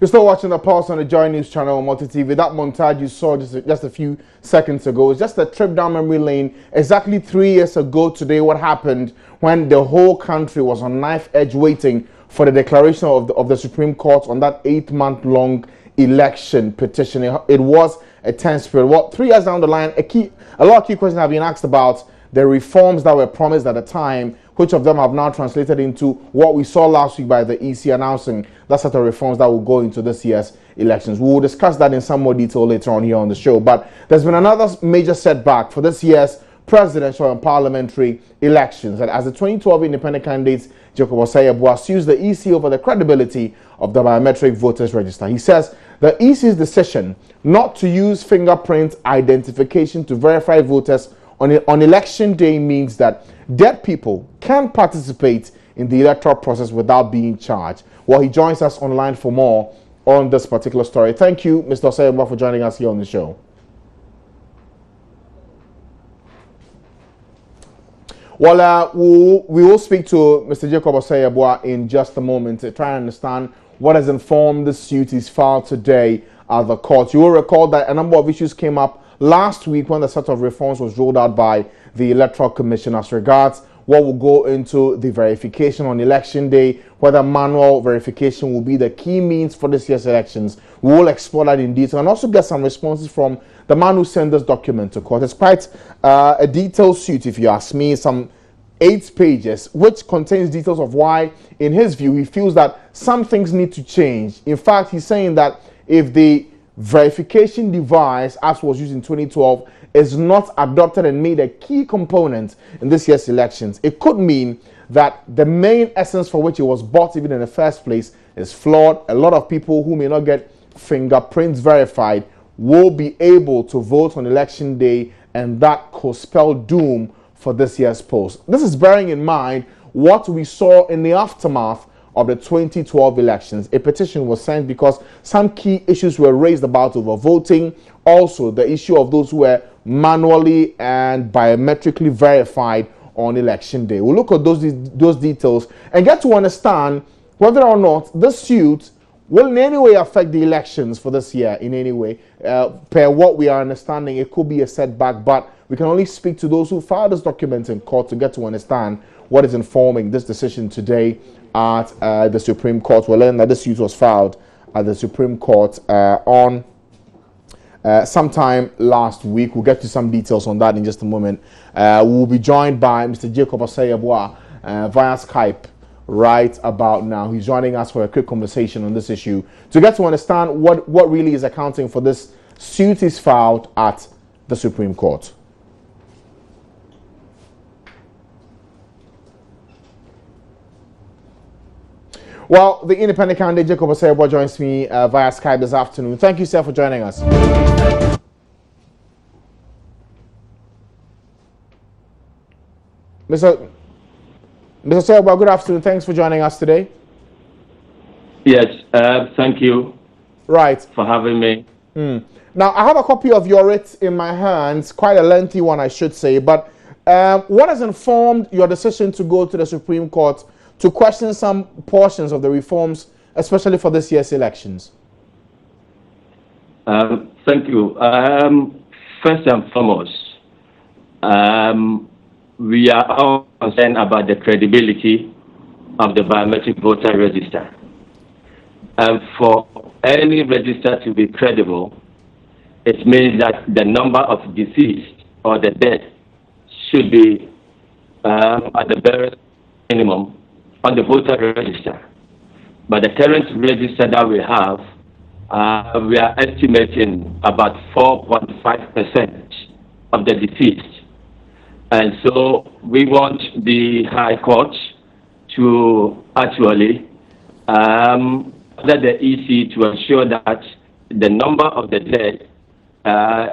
You're still watching the Pulse on the Joy News channel on Multi TV. That montage you saw just a few seconds ago is just a trip down memory lane. Exactly 3 years ago today, what happened when the whole country was on knife edge waiting for the declaration of the Supreme Court on that 8-month-long election petition. It was a tense period. Well, 3 years down the line, a lot of key questions have been asked about the reforms that were promised at the time, which of them have now translated into what we saw last week by the EC announcing that set of reforms that will go into this year's elections. We will discuss that in some more detail later on here on the show. But there's been another major setback for this year's presidential and parliamentary elections. And as the 2012 independent candidates, Jacob Osei-Abua sues the EC over the credibility of the biometric voters register. He says the EC's decision not to use fingerprint identification to verify voters on election day means that dead people can participate in the electoral process without being charged. Well, he joins us online for more on this particular story. Thank you, Mr. Osei-Abua, for joining us here on the show. Well, we will speak to Mr. Jacob Osei-Abua in just a moment to try and understand what has informed the suit he's filed today at the court. You will recall that a number of issues came up last week when the set of reforms was rolled out by the Electoral Commission as regards what will go into the verification on election day, whether manual verification will be the key means for this year's elections. We will explore that in detail and also get some responses from the man who sent this document to court. It's quite a detailed suit, if you ask me, some 8 pages, which contains details of why, in his view, he feels that some things need to change. In fact, he's saying that if the verification device, as was used in 2012, is not adopted and made a key component in this year's elections, it could mean that the main essence for which it was bought even in the first place is flawed. A lot of people who may not get fingerprints verified will be able to vote on election day, and that could spell doom for this year's polls. This is bearing in mind what we saw in the aftermath of the 2012 elections. A petition was sent because some key issues were raised about overvoting. Also, the issue of those who were manually and biometrically verified on election day. We'll look at those details and get to understand whether or not this suit will in any way affect the elections for this year in any way. Per what we are understanding, it could be a setback, but we can only speak to those who filed this document in court to get to understand what is informing this decision today at the Supreme Court. We'll learn that this suit was filed at the Supreme Court on sometime last week. We'll get to some details on that in just a moment. We'll be joined by Mr. Jacob Osei-Abua via Skype right about now. He's joining us for a quick conversation on this issue to get to understand what really is accounting for this suit is filed at the Supreme Court. Well, the independent candidate Jacob Osei-Abua joins me via Skype this afternoon. Thank you, sir, for joining us. Mr. Osei-Abua, good afternoon. Thanks for joining us today. Yes, thank you. Right. For having me. Now, I have a copy of your writ in my hands, quite a lengthy one, I should say. But what has informed your decision to go to the Supreme Court to question some portions of the reforms, especially for this year's elections? Thank you. First and foremost, we are all concerned about the credibility of the biometric voter register. And for any register to be credible, it means that the number of deceased or the dead should be at the bare minimum on the voter register. But the current register that we have, we are estimating about 4.5% of the deceased. And so we want the High Court to actually order the EC to ensure that the number of the dead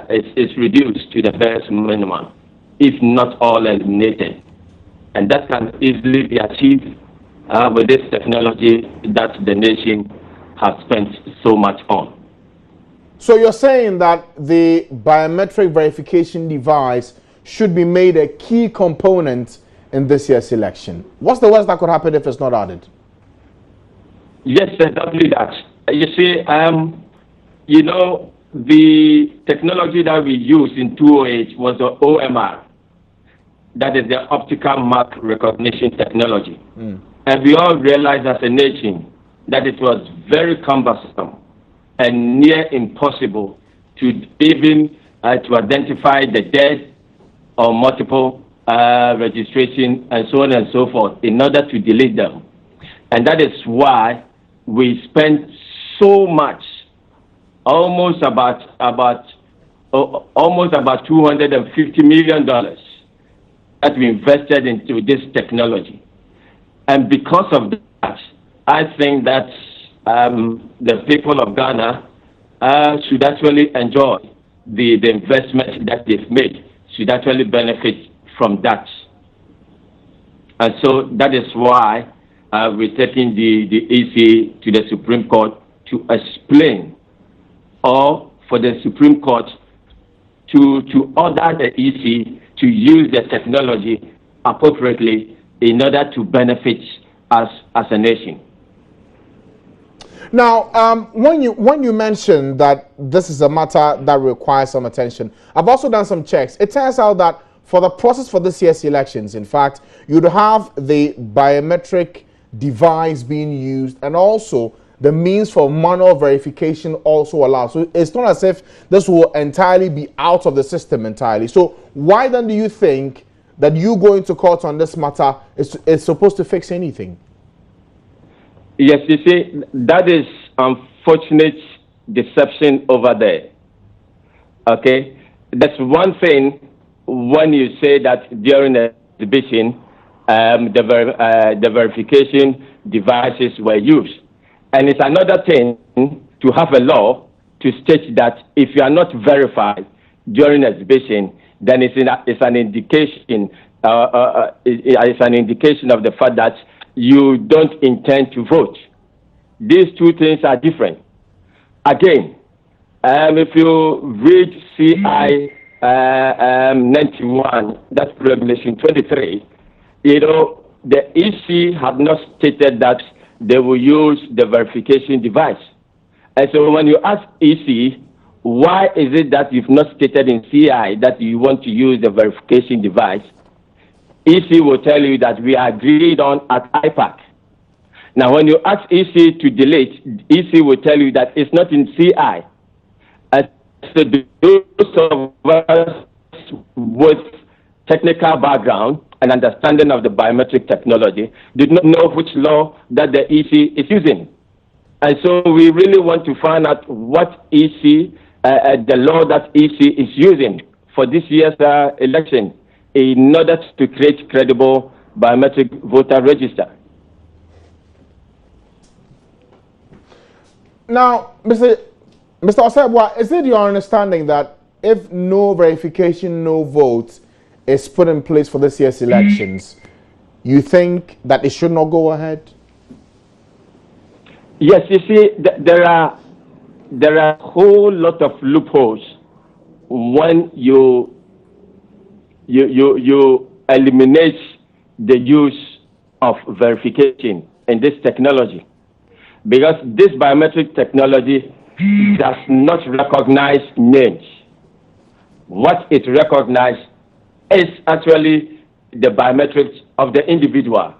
is reduced to the bare minimum. if not all eliminated. And that can easily be achieved with this technology that the nation has spent so much on. So you're saying that the biometric verification device should be made a key component in this year's election. What's the worst that could happen if it's not added? Yes, exactly that. You see, you know, the technology that we used in 2008 was the OMR. That is the optical mark recognition technology. And we all realized as a nation that it was very cumbersome and near impossible to even to identify the dead or multiple registration and so on and so forth in order to delete them. And that is why we spent so much, almost about $250 million that we invested into this technology. And because of that, I think that the people of Ghana should actually enjoy the investment that they've made, should actually benefit from that. And so that is why we're taking the EC to the Supreme Court to explain, or for the Supreme Court to order the EC to use the technology appropriately in order to benefit us as a nation. Now, when you mentioned that this is a matter that requires some attention, I've also done some checks. It turns out that for the process for this year's elections, in fact, you'd have the biometric device being used and also the means for manual verification also allowed. So it's not as if this will entirely be out of the system entirely. So why then do you think that you going to court on this matter is supposed to fix anything? Yes, you see, that is unfortunate deception over there. Okay? That's one thing when you say that during the exhibition, the verification devices were used. And it's another thing to have a law to state that if you are not verified during exhibition, then it's an indication. It's an indication of the fact that you don't intend to vote. These two things are different. Again, if you read CI 91, that's Regulation 23, you know, the EC had not stated that they will use the verification device. And so when you ask EC, why is it that you've not stated in CI that you want to use the verification device, EC will tell you that we agreed on at IPAC. Now, when you ask EC to delete, EC will tell you that it's not in CI. And so those of us with technical background and understanding of the biometric technology did not know which law that the EC is using. And so we really want to find out what EC, the law that EC is using for this year's election in order to create credible biometric voter register. Now, Mr. Osebwa, is it your understanding that if no verification, no vote is put in place for this year's elections, you think that it should not go ahead? Yes, you see, there are a whole lot of loopholes when you eliminate the use of verification in this technology, because this biometric technology does not recognize names. What it recognizes is actually the biometrics of the individual.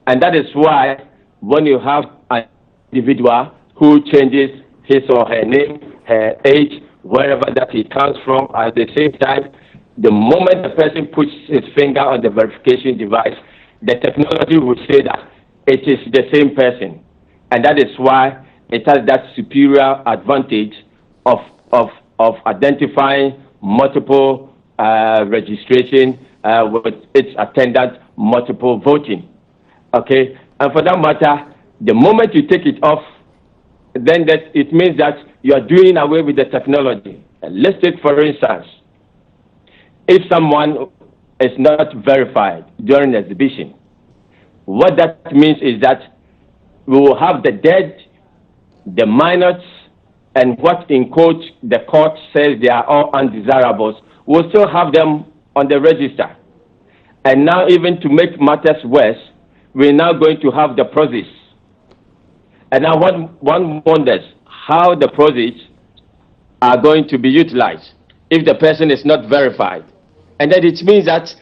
And that is why when you have an individual who changes his or her name, her age, wherever that he comes from, at the same time, the moment the person puts his finger on the verification device, the technology will say that it is the same person. And that is why it has that superior advantage of identifying multiple registration with its attendant multiple voting. Okay, and for that matter, the moment you take it off, then that it means that you are doing away with the technology. Let's take, for instance, if someone is not verified during exhibition, what that means is that we will have the dead, the minors, and what in quote the court says they are all undesirables, we'll still have them on the register. And now, even to make matters worse, we're now going to have the proceeds. And now one wonders how the proceeds are going to be utilized if the person is not verified. And then it means that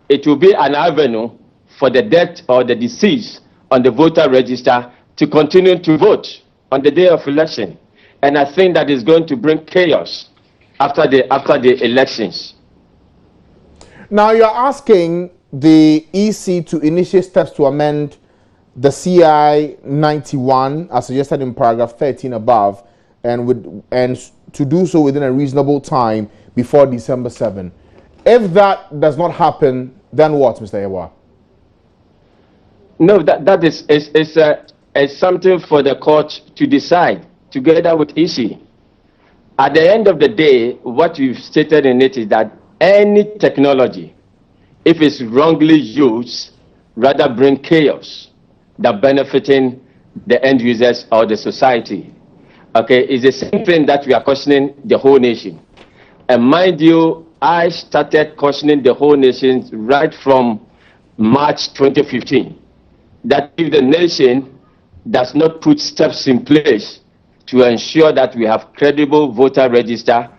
it will be an avenue for the death or the deceased on the voter register to continue to vote on the day of election. And I think that is going to bring chaos after the elections. Now you're asking the EC to initiate steps to amend the CI 91 as suggested in paragraph 13 above, and to do so within a reasonable time before December 7. If that does not happen, then what, Mr. Yeboah? No, that is something for the court to decide together with EC. At the end of the day, what you've stated in it is that any technology, if it's wrongly used, rather bring chaos than benefiting the end users or the society. Okay, it's the same thing that we are cautioning the whole nation. And mind you, I started cautioning the whole nation right from March 2015, that if the nation does not put steps in place to ensure that we have credible voter register,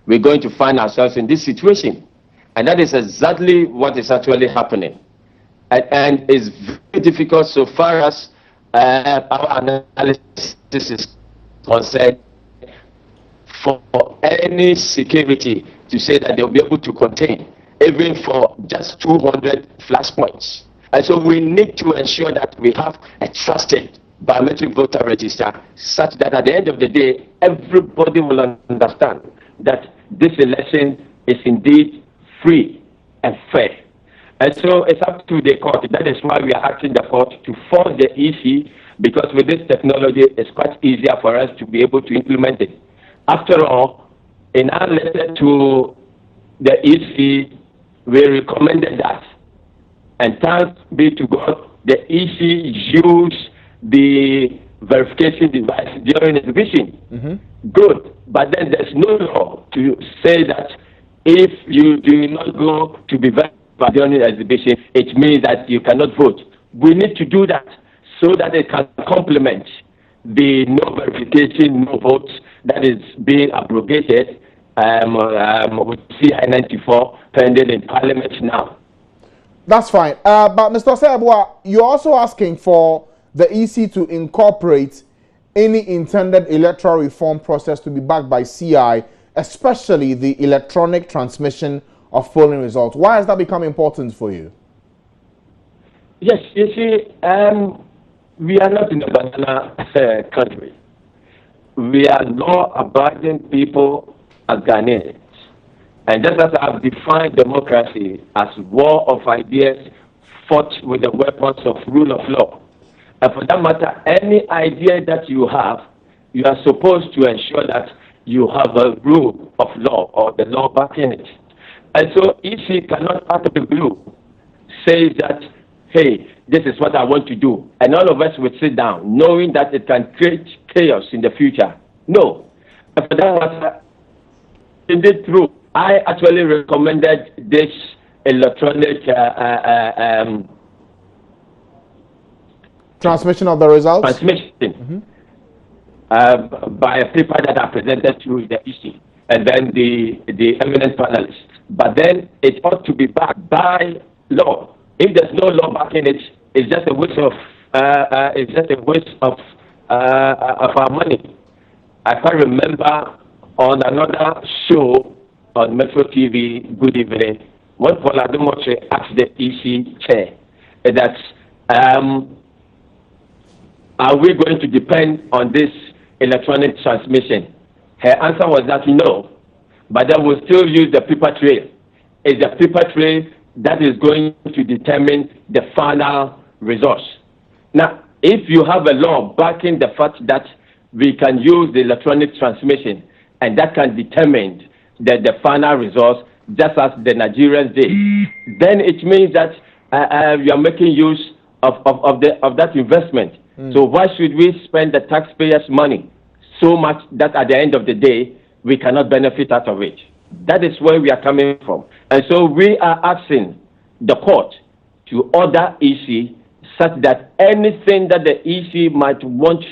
we're going to find ourselves in this situation. And that is exactly what is actually happening. And it's very difficult so far as our analysis is concerned for any security to say that they'll be able to contain, even for just 200 flashpoints. And so we need to ensure that we have a trusted biometric voter register such that at the end of the day, everybody will understand that this election is indeed free and fair. And so it's up to the court. That is why we are asking the court to force the EC, because with this technology, it's quite easier for us to be able to implement it. After all, in our letter to the EC, we recommended that. And thanks be to God, the EC used the verification device during exhibition. Mm-hmm. Good. But then there's no law to say that if you do not go to be verified during the exhibition, it means that you cannot vote. We need to do that so that it can complement the no verification, no votes that is being abrogated with CI 94 pending in Parliament now. That's fine. But Mr. Yeboah, you're also asking for the EC to incorporate any intended electoral reform process to be backed by CI, especially the electronic transmission of polling results. Why has that become important for you? Yes, you see, we are not in a banana country. We are law-abiding people as Ghanaians. And just as I've defined democracy as war of ideas fought with the weapons of rule of law. And for that matter, any idea that you have, you are supposed to ensure that you have a rule of law or the law backing it. And so EC cannot out of the blue say that, hey, this is what I want to do. And all of us would sit down knowing that it can create chaos in the future. No. And for that matter, indeed true. I actually recommended this electronic transmission of the results? Transmission by a paper that I presented to the EC and then the eminent panelists. But then it ought to be backed by law. If there's no law backing it, it's just a waste of our money. I can remember on another show on Metro TV, Good Evening, when Paul Ademoche asked the EC chair that are we going to depend on this electronic transmission? Her answer was that no, but then we'll still use the paper trail. It's the paper trail that is going to determine the final results. Now, if you have a law backing the fact that we can use the electronic transmission and that can determine the final results, just as the Nigerians did, then it means that you are making use of that investment. So why should we spend the taxpayers' money so much that at the end of the day we cannot benefit out of it? That is where we are coming from. And so we are asking the court to order EC such that anything that the EC might want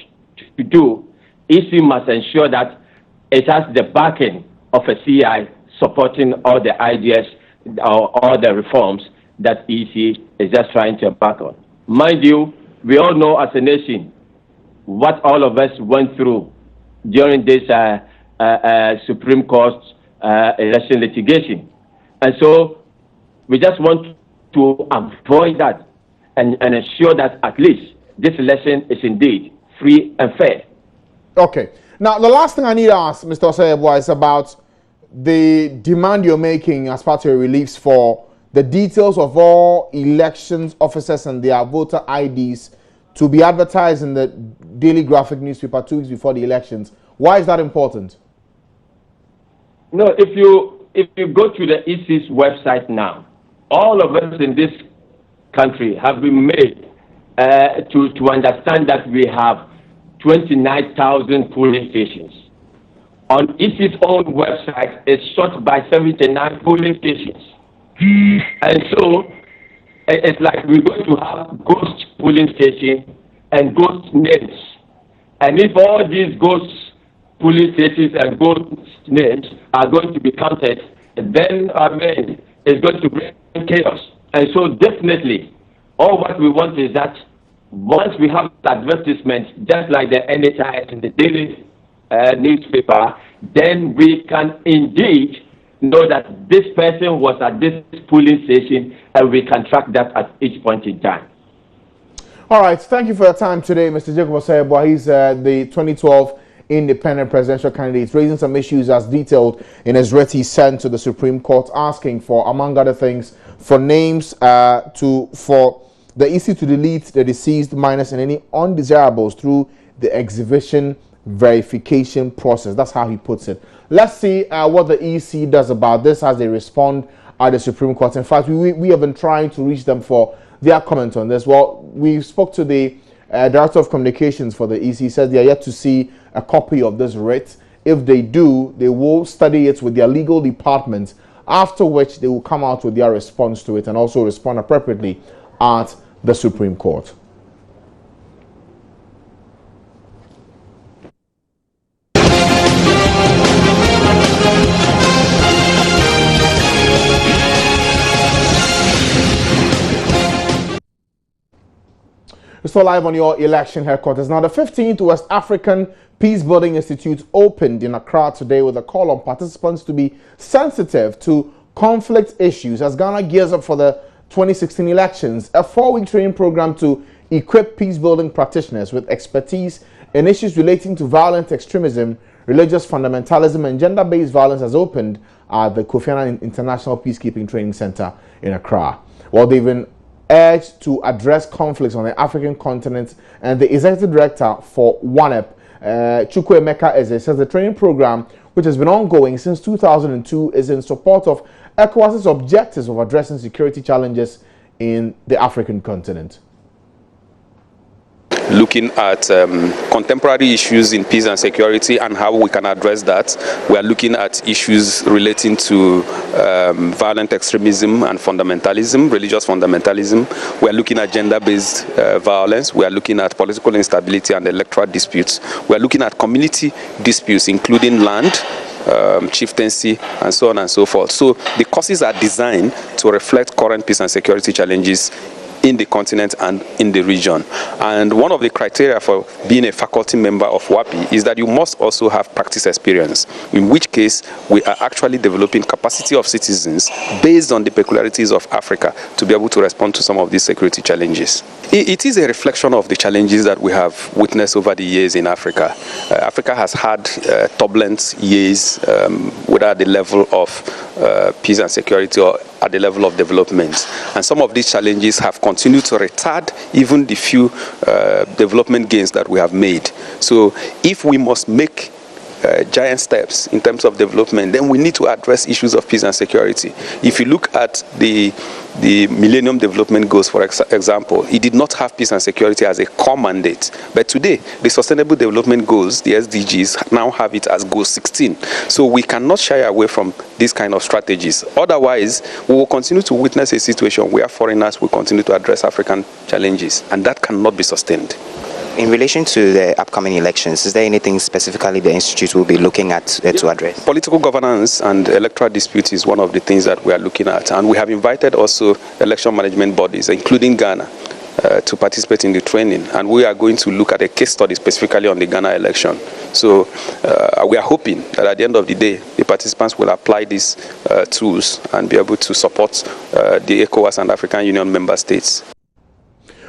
to do, EC must ensure that it has the backing of a CI supporting all the ideas or all the reforms that EC is just trying to embark on. Mind you, we all know as a nation what all of us went through during this Supreme Court election litigation. And so we just want to avoid that and ensure that at least this election is indeed free and fair. Okay. Now, the last thing I need to ask, Mr. Osei-Boah, is about the demand you're making as part of your reliefs for the details of all elections officers and their voter IDs to be advertised in the Daily Graphic newspaper 2 weeks before the elections. Why is that important? No, if you go to the EC's website now, all of us in this country have been made to understand that we have 29,000 polling stations. On EC's own website, it's shot by 79 polling stations. And so it's like we're going to have ghost polling stations and ghost names. And if all these ghost polling stations and ghost names are going to be counted, then it's going to bring chaos. And so definitely, all what we want is that once we have advertisements, just like the NHI in the daily newspaper, then we can indeed know that this person was at this polling station, and we can track that at each point in time. All right. Thank you for your time today, Mr. Jacob Osei-Boah. He's the 2012 independent presidential candidate, raising some issues as detailed in his writ he sent to the Supreme Court, asking for, among other things, for names for the EC to delete the deceased minors and any undesirables through the exhibition verification process. That's how he puts it. Let's see what the EC does about this as they respond at the Supreme Court. In fact, we have been trying to reach them for their comment on this. Well, we spoke to the Director of Communications for the EC. He said they are yet to see a copy of this writ. If they do, they will study it with their legal department, after which they will come out with their response to it and also respond appropriately at the Supreme Court. We're still live on your election headquarters. Now, the 15th West African Peace Building Institute opened in Accra today with a call on participants to be sensitive to conflict issues as Ghana gears up for the 2016 elections. A 4-week training program to equip peace-building practitioners with expertise in issues relating to violent extremism, religious fundamentalism, and gender-based violence has opened at the Kofi Annan International Peacekeeping Training Center in Accra. Well, they've been urged to address conflicts on the African continent, and the executive director for WANEP, Chukwuemeka Eze, says the training program, which has been ongoing since 2002, is in support of ECOWAS's objectives of addressing security challenges in the African continent. Looking at contemporary issues in peace and security and how we can address that. We are looking at issues relating to violent extremism and fundamentalism, religious fundamentalism. We are looking at gender-based violence. We are looking at political instability and electoral disputes. We are looking at community disputes, including land, chieftaincy, and so on and so forth. So the courses are designed to reflect current peace and security challenges in the continent and in the region. And one of the criteria for being a faculty member of WAPI is that you must also have practice experience, in which case we are actually developing capacity of citizens based on the peculiarities of Africa to be able to respond to some of these security challenges. It is a reflection of the challenges that we have witnessed over the years in Africa. Africa has had turbulent years, whether at the level of peace and security or at the level of development. And some of these challenges have continued to retard even the few development gains that we have made. So if we must make giant steps in terms of development, then we need to address issues of peace and security. If you look at the Millennium Development Goals, for example, it did not have peace and security as a core mandate. But today, the Sustainable Development Goals, the SDGs, now have it as Goal 16. So we cannot shy away from these kind of strategies. Otherwise, we will continue to witness a situation where foreigners will continue to address African challenges, and that cannot be sustained. In relation to the upcoming elections, is there anything specifically the Institute will be looking at to address? Political governance and electoral disputes is one of the things that we are looking at. And we have invited also election management bodies, including Ghana, to participate in the training. And we are going to look at a case study specifically on the Ghana election. So we are hoping that at the end of the day, the participants will apply these tools and be able to support the ECOWAS and African Union member states.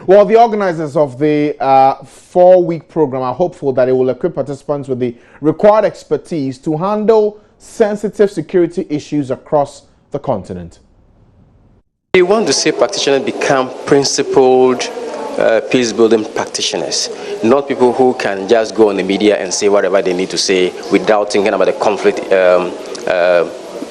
Well, the organizers of the 4-week program are hopeful that it will equip participants with the required expertise to handle sensitive security issues across the continent. We want to see practitioners become principled peace-building practitioners, not people who can just go on the media and say whatever they need to say without thinking about the conflict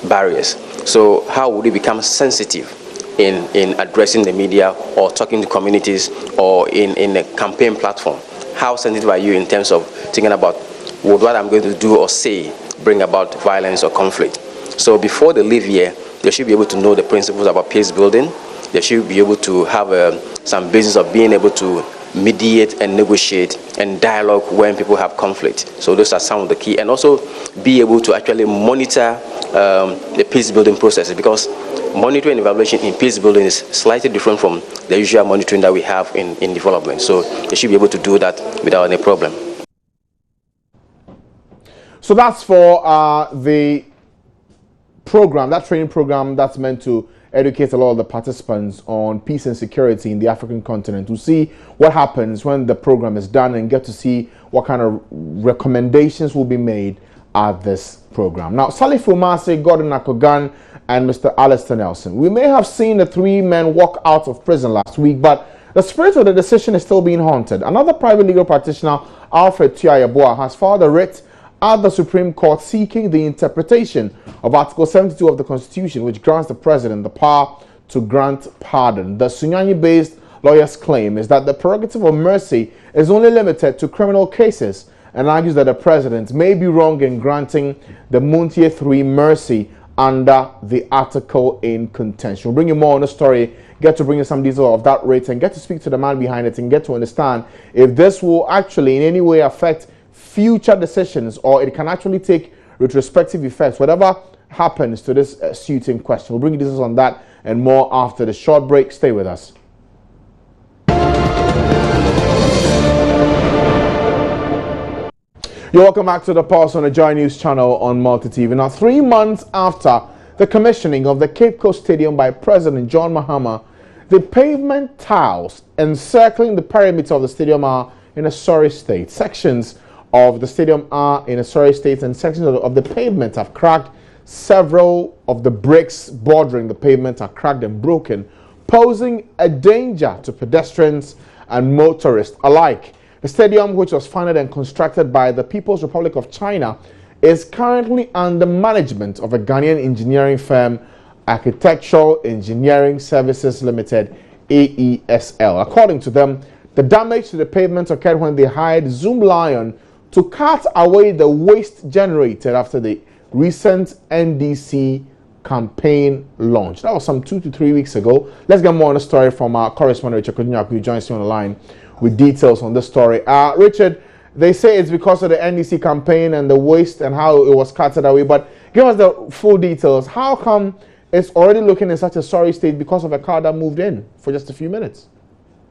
barriers. So how would they become sensitive in addressing the media or talking to communities or in a campaign platform? How sensitive are you in terms of thinking about would what I'm going to do or say bring about violence or conflict? So before they leave here, they should be able to know the principles about peace building. They should be able to have some basis of being able to mediate and negotiate and dialogue when people have conflict. So those are some of the key, and also be able to actually monitor the peace building processes, because monitoring and evaluation in peace building is slightly different from the usual monitoring that we have in development. So they should be able to do that without any problem. So that's for the program, that training program that's meant to educate a lot of the participants on peace and security in the African continent, to see what happens when the program is done and get to see what kind of recommendations will be made at this program. Now, Salih Fumasi, Gordon Akogan, and Mr. Alistair Nelson. We may have seen the 3 men walk out of prison last week, but the spirit of the decision is still being haunted. Another private legal practitioner, Alfred Tuayeboa, has filed a writ at the Supreme Court seeking the interpretation of Article 72 of the Constitution, which grants the President the power to grant pardon. The Sunyani-based lawyer's claim is that the prerogative of mercy is only limited to criminal cases, and argues that the President may be wrong in granting the Muntie 3 mercy under the article in contention. We'll bring you more on the story, get to bring you some detail of that rate, and get to speak to the man behind it and get to understand if this will actually in any way affect future decisions, or it can actually take retrospective effects, whatever happens to this suit in question. We'll bring you details on that and more after the short break. Stay with us. You're welcome back to the Pulse on the Joy News channel on Multi TV. Now, 3 months after the commissioning of the Cape Coast Stadium by President John Mahama, the pavement tiles encircling the perimeter of the stadium are in a sorry state. Sections of the stadium are in a sorry state, and sections of the pavement have cracked. Several of the bricks bordering the pavement are cracked and broken, posing a danger to pedestrians and motorists alike. The stadium, which was funded and constructed by the People's Republic of China, is currently under management of a Ghanaian engineering firm, Architectural Engineering Services Limited, AESL. According to them, the damage to the pavement occurred when they hired Zoom Lion to cut away the waste generated after the recent NDC campaign launch. That was some 2 to 3 weeks ago. Let's get more on the story from our correspondent Richard Kodunyaku, who joins me on the line with details on this story. Richard, they say it's because of the NDC campaign and the waste and how it was cutted away, but give us the full details. How come it's already looking in such a sorry state because of a car that moved in for just a few minutes?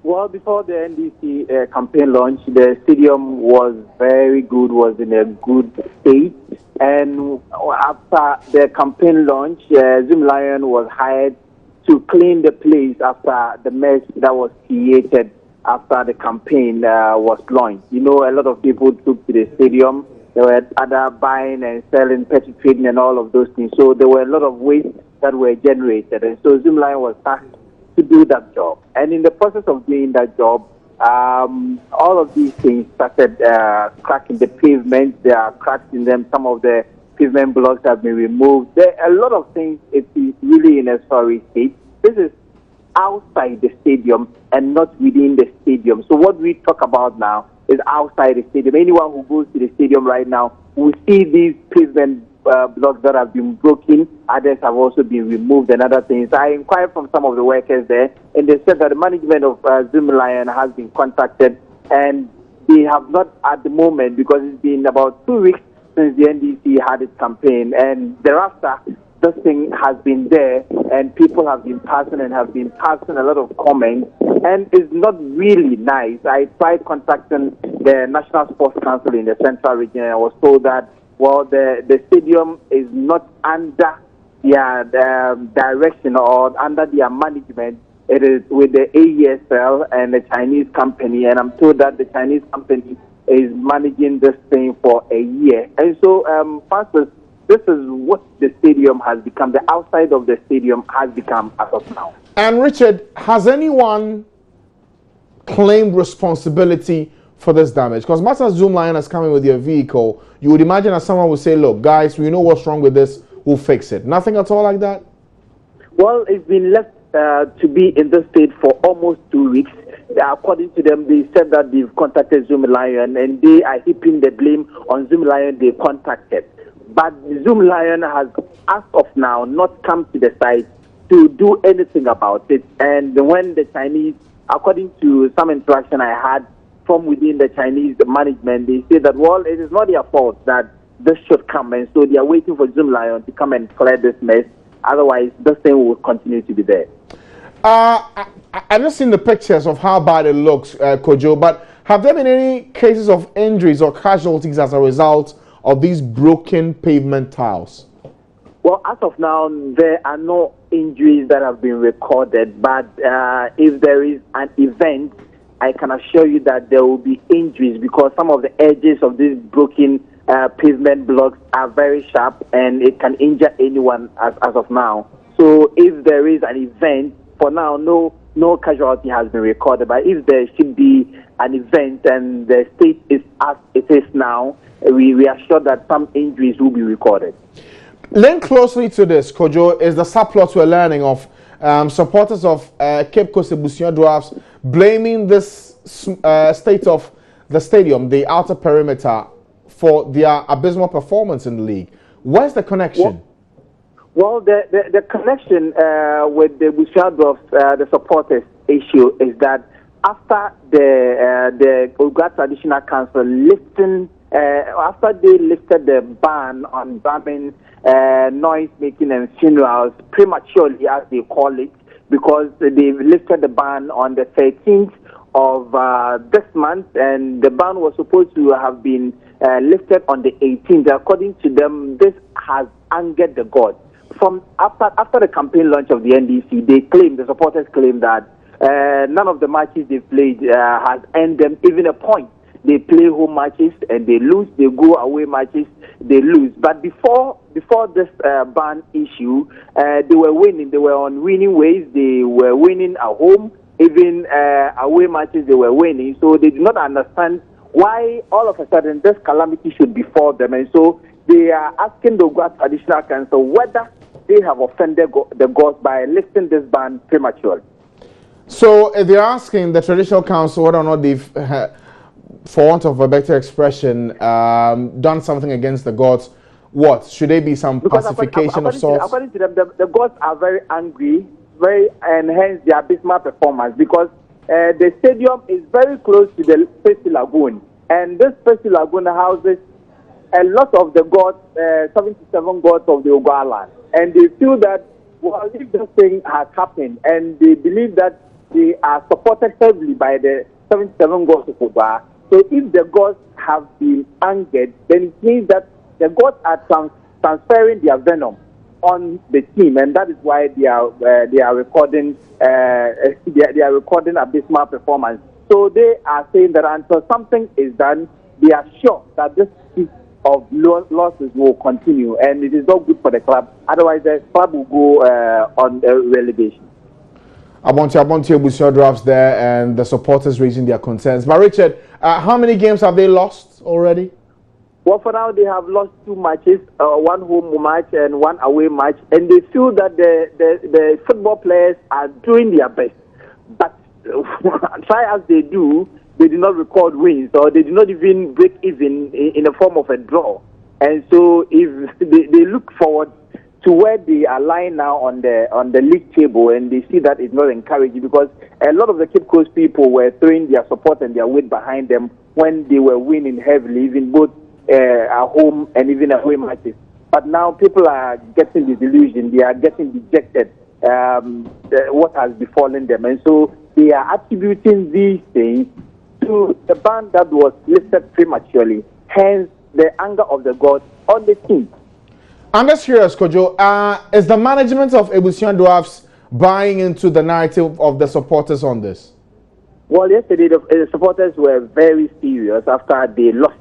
Well, before the NDC campaign launch, the stadium was very good, was in a good state. And after the campaign launch, Zoom Lion was hired to clean the place after the mess that was created after the campaign was launched. You know, a lot of people took to the stadium. There were other buying and selling, petty trading and all of those things. So there were a lot of waste that were generated. And so Zoom Lion was tasked to do that job. And in the process of doing that job, All of these things started cracking the pavement. There are cracks in them. Some of the pavement blocks have been removed. There are a lot of things. It is really in a sorry state. This is outside the stadium and not within the stadium. So what we talk about now is outside the stadium. Anyone who goes to the stadium right now will see these pavement blocks that have been broken. Others have also been removed and other things. I inquired from some of the workers there, and they said that the management of Zoom Lion has been contacted, and they have not at the moment, because it's been about 2 weeks since the NDC had its campaign, and thereafter this thing has been there, and people have been passing a lot of comments, and it's not really nice. I tried contacting the National Sports Council in the Central Region, and I was told that, well, the stadium is not under their direction or under their management. It is with the AESL and the Chinese company, and I'm told that the Chinese company is managing this thing for a year. And so, Francis, this is what the stadium has become. The outside of the stadium has become as of now. And Richard, has anyone claimed responsibility for this damage? Because Master Zoom Lion is coming with your vehicle. You would imagine that someone would say, look, guys, we know what's wrong with this. We'll fix it. Nothing at all like that? Well, it's been left to be in this state for almost 2 weeks. According to them, they said that they've contacted Zoom Lion, and they are heaping the blame on Zoom Lion they contacted. But Zoom Lion has, as of now, not come to the site to do anything about it. And when the Chinese, according to some interaction I had from within the Chinese management, they say that, well, it is not their fault that this should come. And so they are waiting for Zoom Lion to come and clear this mess. Otherwise, this thing will continue to be there. I've just seen the pictures of how bad it looks, Kojo, but have there been any cases of injuries or casualties as a result of these broken pavement tiles? Well, as of now, there are no injuries that have been recorded, but if there is an event, I can assure you that there will be injuries, because some of the edges of these broken pavement blocks are very sharp, and it can injure anyone as of now. So if there is an event, for now, no casualty has been recorded, but if there should be an event and the state is as it is now, we are sure that some injuries will be recorded. Linked closely to this, Kojo, is the subplot we're learning of supporters of Cape Coast Ebusia Dwarfs blaming this state of the stadium, the outer perimeter, for their abysmal performance in the league. Where's the connection? Well, the connection with the Ebusia Dwarfs, the supporters issue, is that after the Oga Traditional Council after they lifted the ban on banning noise making and funerals prematurely, as they call it, because they lifted the ban on the 13th of this month, and the ban was supposed to have been lifted on the 18th. According to them, this has angered the gods. From after the campaign launch of the NDC, the supporters claim that none of the matches they played has earned them even a point. They play home matches and they lose. They go away matches, they lose. But before this ban issue, they were winning. They were on winning ways. They were winning at home. Even away matches, they were winning. So they do not understand why all of a sudden this calamity should befall them. And so they are asking the Oga Traditional Council whether they have offended the gods by lifting this ban prematurely. So they're asking the Traditional Council whether or not they've, for want of a better expression, done something against the gods. What? Should there be some pacification of sorts? According to them, the gods are very angry, and hence their abysmal performance, because the stadium is very close to the Pesi Lagoon, and this Pesi Lagoon houses a lot of the gods, 77 gods of the Oga land, and they feel that, well, if this thing has happened, and they believe that they are supported heavily by the 77 gods of Oga, so if the gods have been angered, then it means that the gods are transferring their venom on the team, and that is why they are recording abysmal performance. So they are saying that until something is done, they are sure that this piece of losses will continue, and it is not good for the club. Otherwise, the club will go on relegation. Abonti Ebusia drafts there and the supporters raising their concerns. But Richard, how many games have they lost already? Well, for now, they have lost 2 matches, one home match and one away match, and they feel that the football players are doing their best. But try as they do not record wins, or they do not even break even in the form of a draw. And so if they look forward to where they are lying now on the league table, and they see that it's not encouraging, because a lot of the Cape Coast people were throwing their support and their weight behind them when they were winning heavily, even both at home and even away matches. But now people are getting disillusioned, they are getting dejected, what has befallen them. And so they are attributing these things to the ban that was lifted prematurely, hence the anger of the gods on the team. I'm just curious, Kojo, is the management of Ebusia Dwarfs buying into the narrative of the supporters on this? Well, yesterday the supporters were very serious after they lost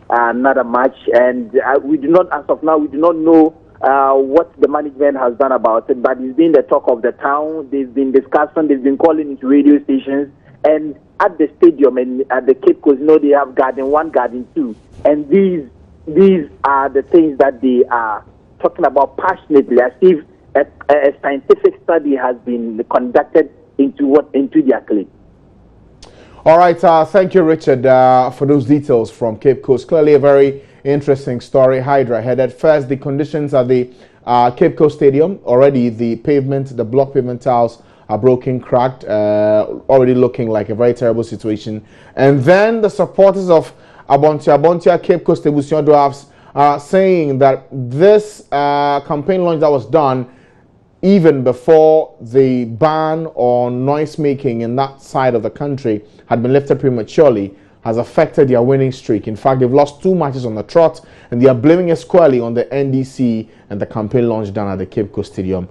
another match, and we do not, as of now, we do not know what the management has done about it, but it's been the talk of the town. They've been discussing, they've been calling into radio stations, and at the stadium and at the Cape Coast, they have Garden 1, Garden 2, and these are the things that they are talking about passionately, as if a scientific study has been conducted into their claim. All right, thank you, Richard, for those details from Cape Coast. Clearly a very interesting story. Hydra headed first. The conditions at the Cape Coast Stadium, already the pavement, the block pavement tiles are broken, cracked, already looking like a very terrible situation. And then the supporters of Abontia Cape Coast Ebusia Dwarfs are saying that this campaign launch that was done even before the ban on noise making in that side of the country had been lifted prematurely has affected their winning streak. In fact, they've lost 2 matches on the trot, and they are blaming it squarely on the NDC and the campaign launch done at the Cape Coast Stadium.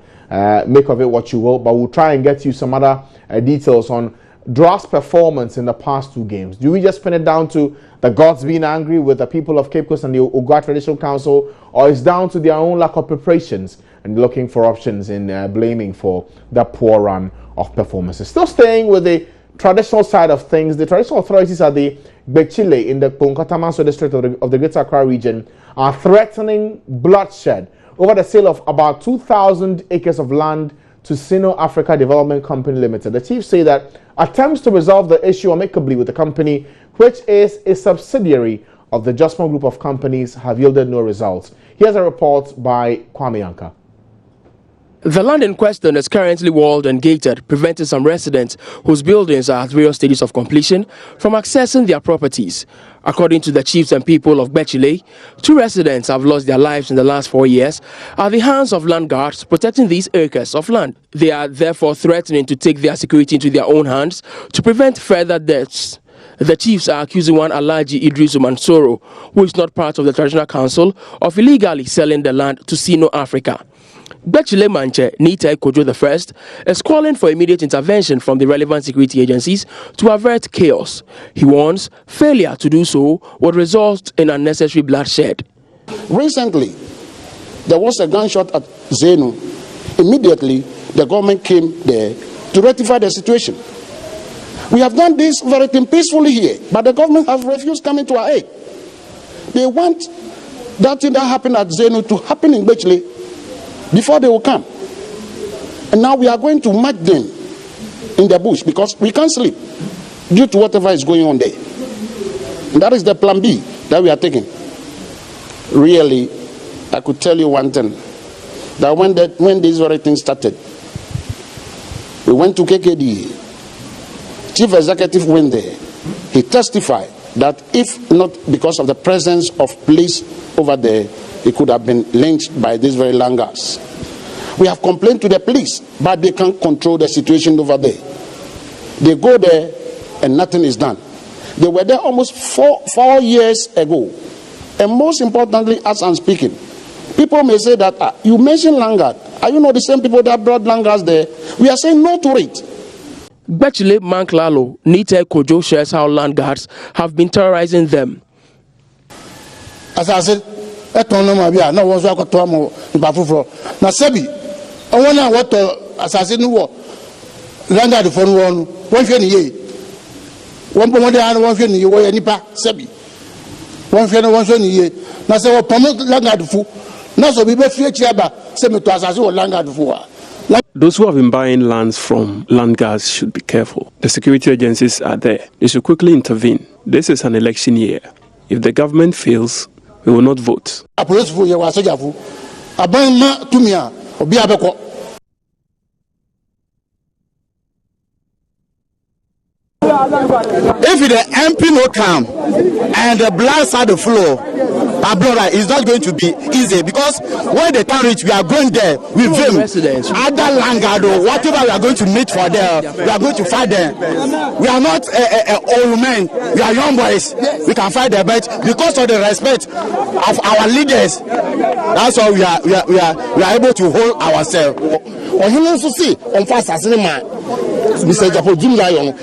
Make of it what you will, but we'll try and get you some other details on Draft's performance in the past 2 games. Do we just pin it down to the gods being angry with the people of Cape Coast and the Ogua Traditional Council, or is down to their own lack of preparations and looking for options in blaming for the poor run of performances? Still staying with the traditional side of things, the traditional authorities at the Bechile in the Ponkatamanso district of the Greater Accra region are threatening bloodshed over the sale of about 2,000 acres of land to Sino Africa Development Company Limited. The chiefs say that attempts to resolve the issue amicably with the company, which is a subsidiary of the Justmore Group of companies, have yielded no results. Here's a report by Kwame Yanka. The land in question is currently walled and gated, preventing some residents whose buildings are at various stages of completion from accessing their properties. According to the chiefs and people of Bechile, 2 residents have lost their lives in the last 4 years at the hands of land guards protecting these acres of land. They are therefore threatening to take their security into their own hands to prevent further deaths. The chiefs are accusing one Alhaji Idrisu Mansoro, who is not part of the Traditional Council, of illegally selling the land to Sino Africa. Bechile Manche Nita Kojo I is calling for immediate intervention from the relevant security agencies to avert chaos. He warns failure to do so would result in unnecessary bloodshed. Recently, there was a gunshot at Zenu. Immediately, the government came there to rectify the situation. We have done this very thing peacefully here, but the government has refused coming to our aid. They want that thing that happened at Zenu to happen in Bechile before they will come. And now we are going to mark them in the bush because we can't sleep due to whatever is going on there. And that is the plan B that we are taking. Really, I could tell you one thing, that when this very thing started, we went to KKD. Chief Executive went there. He testified that if not because of the presence of police over there, he could have been lynched by these very langars. We have complained to the police, but they can't control the situation over there. They go there and nothing is done. They were there almost four years ago. And most importantly, as I'm speaking, people may say that you mentioned langard. Are you not the same people that brought langars there? We are saying no to it. Bechile Manklalo Nita Kojo shares how land guards have been terrorizing them. As I said, no one's going to Sebi. I want to what as I said, no, Langa the phone one friend ye. One point one friend you were nipa sebi. One friend ye. Na say what promote langa the fool. Na so be fear chiaba say me to asase or langa the fool. Those who have been buying lands from land guards should be careful. The security agencies are there. They should quickly intervene. This is an election year. If the government fails, we will not vote. If the MP no come and the blast at the floor, our brother, it's not going to be easy because when they can reach, we are going there with them. Other Langado, whatever we are going to meet for them, we are going to fight them. We are not old men, we are young boys. We can fight them, but because of the respect of our leaders, that's why we are able to hold ourselves. On him also see on fast as Mr. Japan Jim Lion.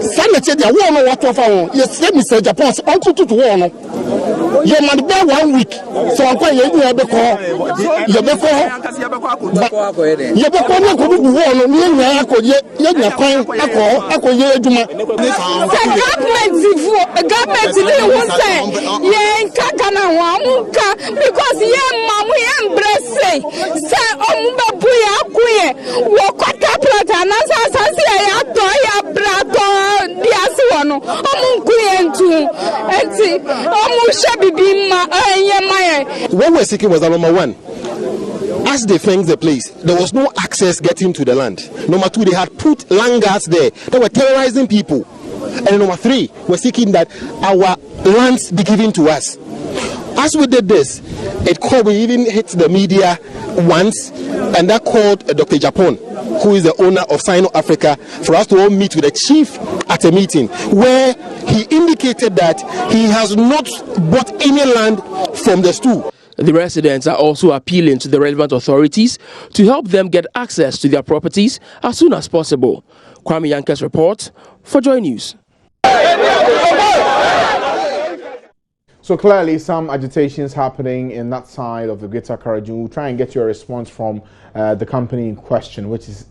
Sanity, the one what of our yes, Mr. Japan on to one. You might be 1 week, so I'm quite you have a call. You have a call. You have a call. What we're seeking was that number one, as they fenced the place, there was no access getting to the land. Number two, they had put land guards there that were terrorizing people. And number three, we're seeking that our lands be given to us. As we did this, we even hit the media once, and that called Dr. Japan, who is the owner of Sino Africa, for us to all meet with the chief at a meeting where he indicated that he has not bought any land from the stool. The residents are also appealing to the relevant authorities to help them get access to their properties as soon as possible. Kwame Yanke's report for Joy News. So clearly some agitations happening in that side of the Greater Karajun. We'll try and get your response from the company in question, which is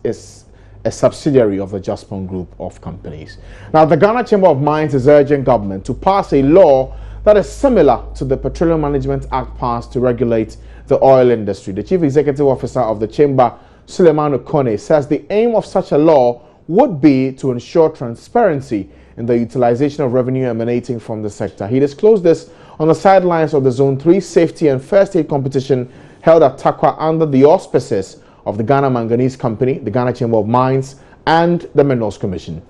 a subsidiary of the Jaspon Group of companies. Now, the Ghana Chamber of Mines is urging government to pass a law that is similar to the Petroleum Management Act passed to regulate the oil industry. The Chief Executive Officer of the Chamber, Suleiman Okone, says the aim of such a law would be to ensure transparency in the utilization of revenue emanating from the sector. He disclosed this on the sidelines of the Zone 3 Safety and First Aid competition held at Takwa under the auspices of the Ghana Manganese Company, the Ghana Chamber of Mines, and the Minerals Commission.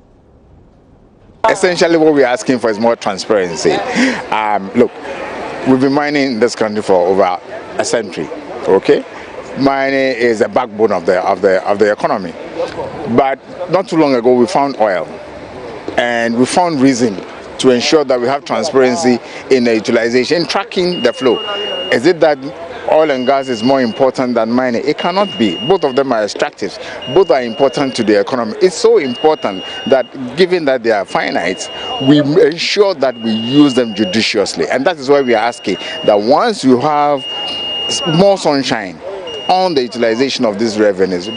Essentially, what we're asking for is more transparency. Look, we've been mining in this country for over a century. Okay, mining is the backbone of the economy. But not too long ago, we found oil, and we found reason to ensure that we have transparency in the utilization, tracking the flow. Is it that oil and gas is more important than mining? It cannot be. Both of them are extractives. Both are important to the economy. It's so important that given that they are finite, we ensure that we use them judiciously. And that is why we are asking that once you have more sunshine on the utilization of these revenues,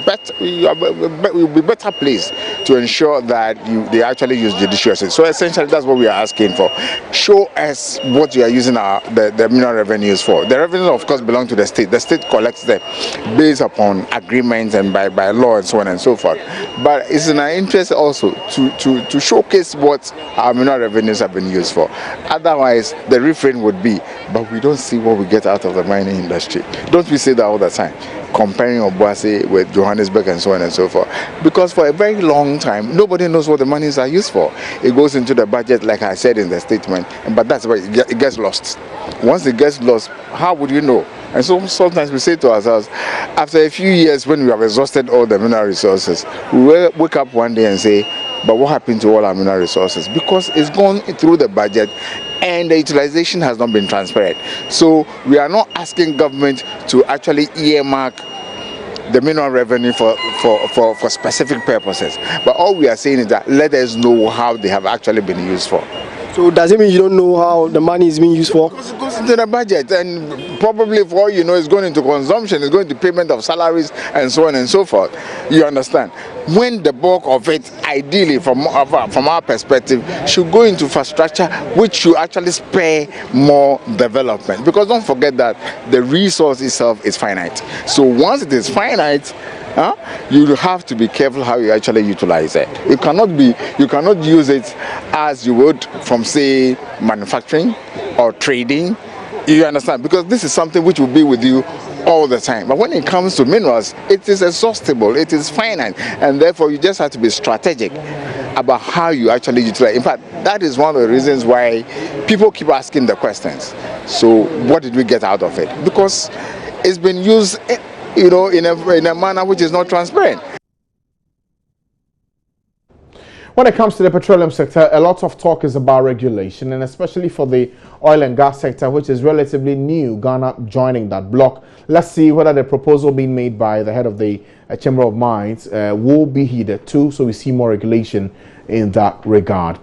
we'll be better placed to ensure that they actually use judiciously. So essentially, that's what we are asking for. Show us what you are using the mineral revenues for. The revenues, of course, belong to the state. The state collects them based upon agreements and by law and so on and so forth. But it's in our interest also to showcase what our mineral revenues have been used for. Otherwise, the refrain would be, but we don't see what we get out of the mining industry. Don't we say that all the time? Comparing Obuasi with Johannesburg and so on and so forth. Because for a very long time, nobody knows what the monies are used for. It goes into the budget, like I said in the statement, but that's why it gets lost. Once it gets lost, how would you know? And so sometimes we say to ourselves, after a few years when we have exhausted all the mineral resources, we will wake up one day and say, but what happened to all our mineral resources? Because it's gone through the budget and the utilization has not been transparent. So we are not asking government to actually earmark the mineral revenue for specific purposes. But all we are saying is that let us know how they have actually been used for. So does it mean you don't know how the money is being used for? Because it goes into the budget, and probably for all you know, it's going into consumption, it's going to payment of salaries, and so on and so forth. You understand? When the bulk of it, ideally from our perspective, should go into infrastructure, which should actually spur more development. Because don't forget that the resource itself is finite. So once it is finite, you have to be careful how you actually utilize it. You cannot use it as you would from, say, manufacturing or trading. You understand? Because this is something which will be with you all the time. But when it comes to minerals, it is exhaustible, it is finite, and therefore you just have to be strategic about how you actually utilize. In fact, that is one of the reasons why people keep asking the questions. So what did we get out of it? Because it's been used, you know, in a manner which is not transparent. When it comes to the petroleum sector, a lot of talk is about regulation, and especially for the oil and gas sector, which is relatively new, Ghana joining that block. Let's see whether the proposal being made by the head of the Chamber of Mines will be heeded too, so we see more regulation in that regard.